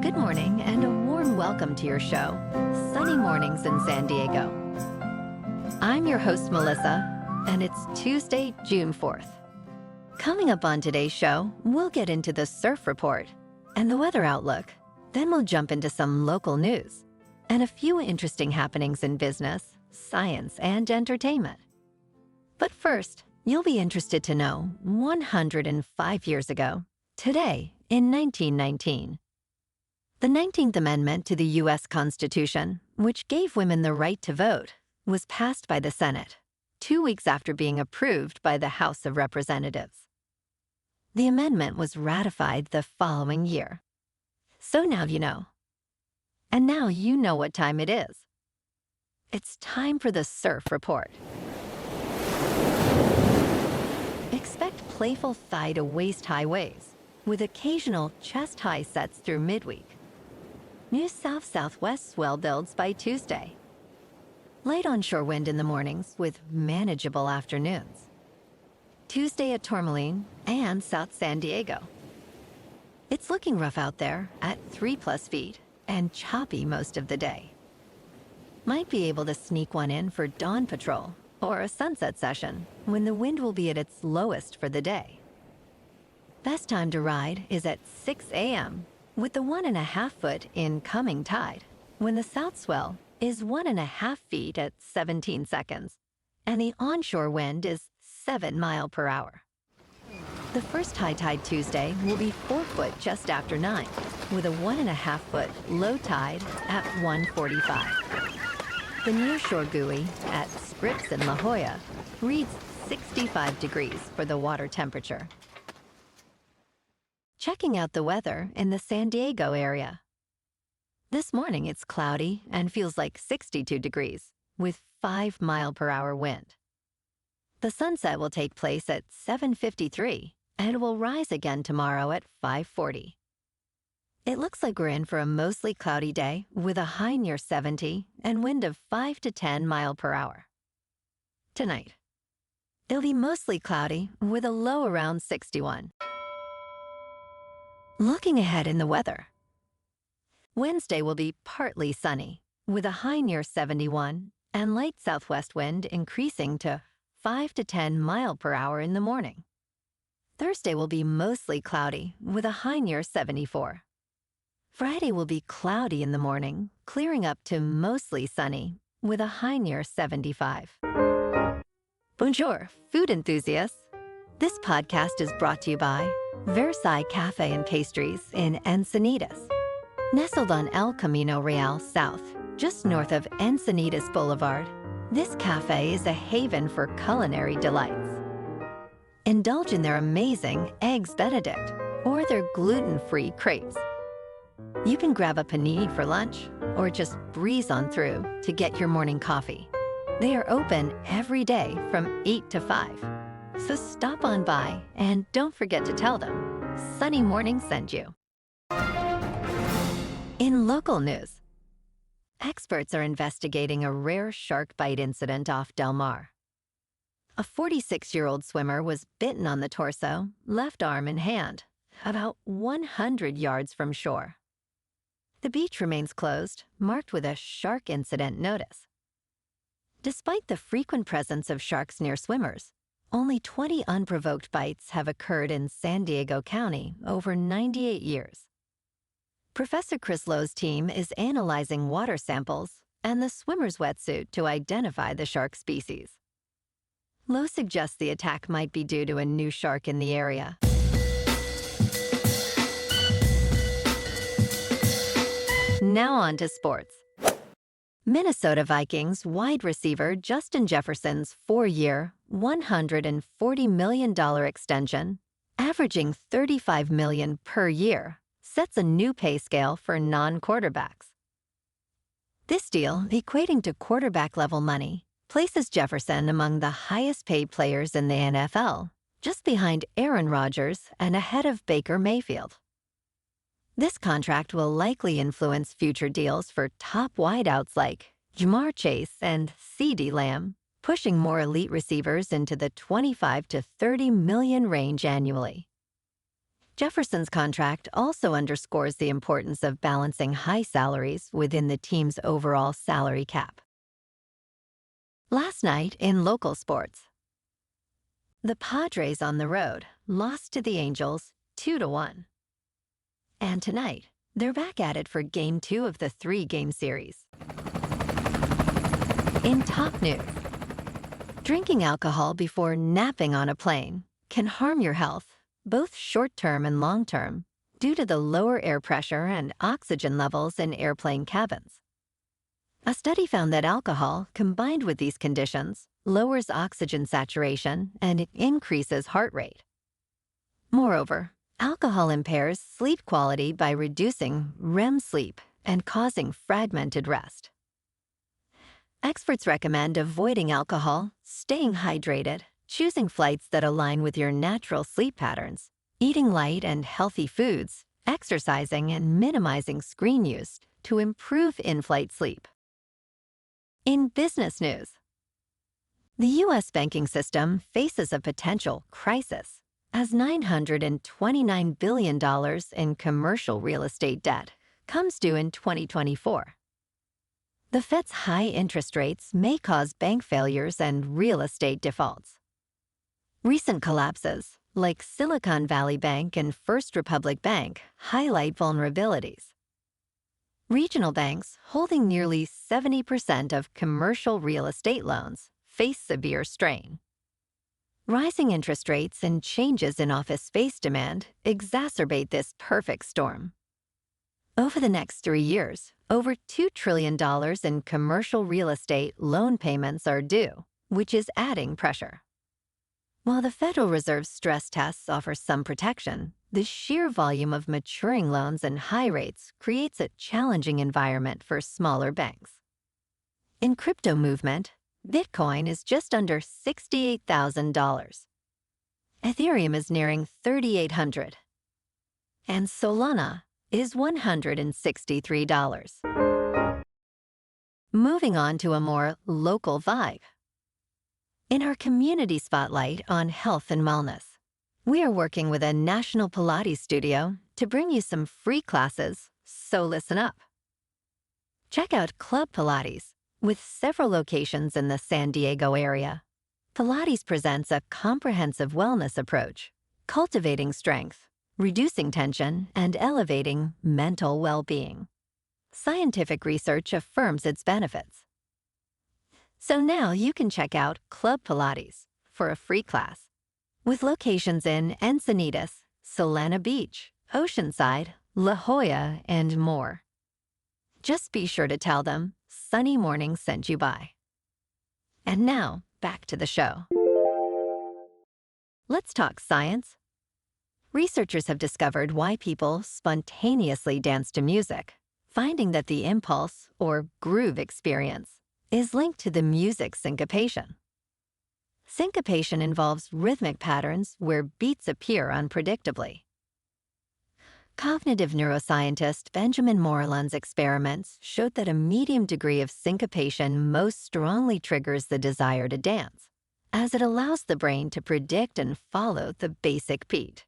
Good morning and a warm welcome to your show, Sunny Mornings in San Diego. I'm your host, Melissa, and it's Tuesday, June 4th. Coming up on today's show, we'll get into the surf report and the weather outlook. Then we'll jump into some local news and a few interesting happenings in business, science, and entertainment. But first, you'll be interested to know 105 years ago, today in 1919, the 19th Amendment to the U.S. Constitution, which gave women the right to vote, was passed by the Senate 2 weeks after being approved by the House of Representatives. The amendment was ratified the following year. So now you know. And now you know what time it is. It's time for the surf report. Expect playful thigh to waist-high waves, with occasional chest-high sets through midweek. New south-southwest swell builds by Tuesday. Light onshore wind in the mornings with manageable afternoons. Tuesday at Tourmaline and South San Diego. It's looking rough out there at 3+ feet and choppy most of the day. Might be able to sneak one in for dawn patrol or a sunset session when the wind will be at its lowest for the day. Best time to ride is at 6 a.m. with the 1.5 foot incoming tide when the south swell is 1.5 feet at 17 seconds and the onshore wind is 7 miles per hour. The first high tide Tuesday will be 4 foot just after 9 with a 1.5 foot low tide at 1:45. The nearshore buoy at Scripps in La Jolla reads 65 degrees for the water temperature. Checking out the weather in the San Diego area. This morning it's cloudy and feels like 62 degrees with 5 mile per hour wind. The sunset will take place at 7:53 and will rise again tomorrow at 5:40. It looks like we're in for a mostly cloudy day with a high near 70 and wind of 5 to 10 mile per hour. Tonight, it'll be mostly cloudy with a low around 61. Looking ahead in the weather. Wednesday will be partly sunny with a high near 71 and light southwest wind increasing to 5 to 10 mile per hour in the morning. Thursday will be mostly cloudy with a high near 74. Friday will be cloudy in the morning, clearing up to mostly sunny with a high near 75. Bonjour, food enthusiasts. This podcast is brought to you by Versailles Cafe and Pastries in Encinitas. Nestled on El Camino Real South, just north of Encinitas Boulevard, this cafe is a haven for culinary delights. Indulge in their amazing Eggs Benedict or their gluten-free crepes. You can grab a panini for lunch or just breeze on through to get your morning coffee. They are open every day from 8 to 5. So stop on by and don't forget to tell them Sunny Morning sent you. In local news, experts are investigating a rare shark bite incident off Del Mar. A 46-year-old swimmer was bitten on the torso, left arm and hand, about 100 yards from shore. The beach remains closed, marked with a shark incident notice. Despite the frequent presence of sharks near swimmers, only 20 unprovoked bites have occurred in San Diego County over 98 years. Professor Chris Lowe's team is analyzing water samples and the swimmer's wetsuit to identify the shark species. Lowe suggests the attack might be due to a new shark in the area. Now on to sports. Minnesota Vikings wide receiver Justin Jefferson's 4-year, $140 million extension, averaging $35 million per year, sets a new pay scale for non-quarterbacks. This deal, equating to quarterback-level money, places Jefferson among the highest-paid players in the NFL, just behind Aaron Rodgers and ahead of Baker Mayfield. This contract will likely influence future deals for top wideouts like Jamar Chase and CeeDee Lamb, pushing more elite receivers into the $25 to $30 million range annually. Jefferson's contract also underscores the importance of balancing high salaries within the team's overall salary cap. Last night in local sports, the Padres on the road lost to the Angels 2-1. And tonight, they're back at it for Game 2 of the 3-game series. In top news, drinking alcohol before napping on a plane can harm your health, both short-term and long-term, due to the lower air pressure and oxygen levels in airplane cabins. A study found that alcohol, combined with these conditions, lowers oxygen saturation and it increases heart rate. Moreover, alcohol impairs sleep quality by reducing REM sleep and causing fragmented rest. Experts recommend avoiding alcohol, staying hydrated, choosing flights that align with your natural sleep patterns, eating light and healthy foods, exercising, and minimizing screen use to improve in-flight sleep. In business news, the U.S. banking system faces a potential crisis as $929 billion in commercial real estate debt comes due in 2024. The Fed's high interest rates may cause bank failures and real estate defaults. Recent collapses, like Silicon Valley Bank and First Republic Bank, highlight vulnerabilities. Regional banks, holding nearly 70% of commercial real estate loans, face severe strain. Rising interest rates and changes in office space demand exacerbate this perfect storm. Over the next 3 years, over $2 trillion in commercial real estate loan payments are due, which is adding pressure. While the Federal Reserve's stress tests offer some protection, the sheer volume of maturing loans and high rates creates a challenging environment for smaller banks. In crypto movement, Bitcoin is just under $68,000. Ethereum is nearing $3,800. And Solana is $163. Moving on to a more local vibe. In our community spotlight on health and wellness, we are working with a national Pilates studio to bring you some free classes, so listen up. Check out Club Pilates, with several locations in the San Diego area. Pilates presents a comprehensive wellness approach, cultivating strength, reducing tension, and elevating mental well-being. Scientific research affirms its benefits. So now you can check out Club Pilates for a free class, with locations in Encinitas, Solana Beach, Oceanside, La Jolla, and more. Just be sure to tell them Sunny Morning sent you by. And now, back to the show. Let's talk science. Researchers have discovered why people spontaneously dance to music, finding that the impulse, or groove experience, is linked to the music syncopation. Syncopation involves rhythmic patterns where beats appear unpredictably. Cognitive neuroscientist Benjamin Moreland's experiments showed that a medium degree of syncopation most strongly triggers the desire to dance, as it allows the brain to predict and follow the basic beat.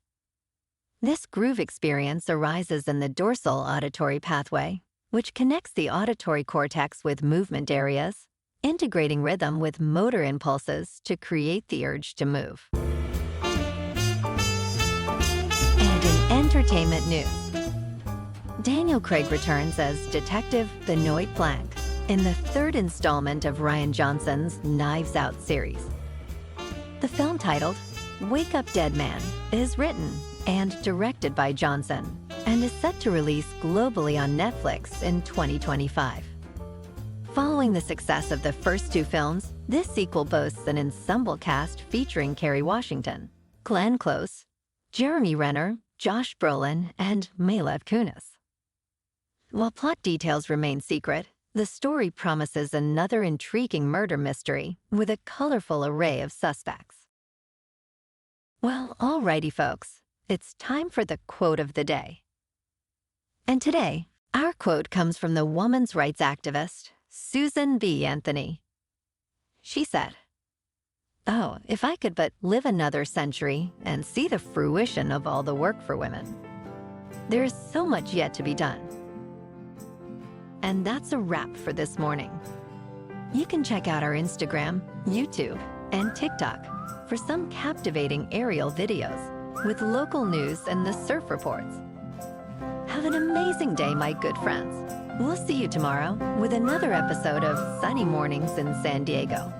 This groove experience arises in the dorsal auditory pathway, which connects the auditory cortex with movement areas, integrating rhythm with motor impulses to create the urge to move. And in entertainment news, Daniel Craig returns as Detective Benoit Blanc in the third installment of Rian Johnson's Knives Out series. The film, titled Wake Up Dead Man, is written and directed by Johnson and is set to release globally on Netflix in 2025. Following the success of the first two films, this sequel boasts an ensemble cast featuring Kerry Washington, Glenn Close, Jeremy Renner, Josh Brolin, and Mila Kunis. While plot details remain secret, the story promises another intriguing murder mystery with a colorful array of suspects. Well, alrighty, folks. It's time for the quote of the day. And today, our quote comes from the women's rights activist, Susan B. Anthony. She said, Oh, if I could but live another century and see the fruition of all the work for women. There is so much yet to be done. And that's a wrap for this morning. You can check out our Instagram, YouTube, and TikTok for some captivating aerial videos with local news and the surf reports. Have an amazing day, my good friends. We'll see you tomorrow with another episode of Sunny Mornings in San Diego.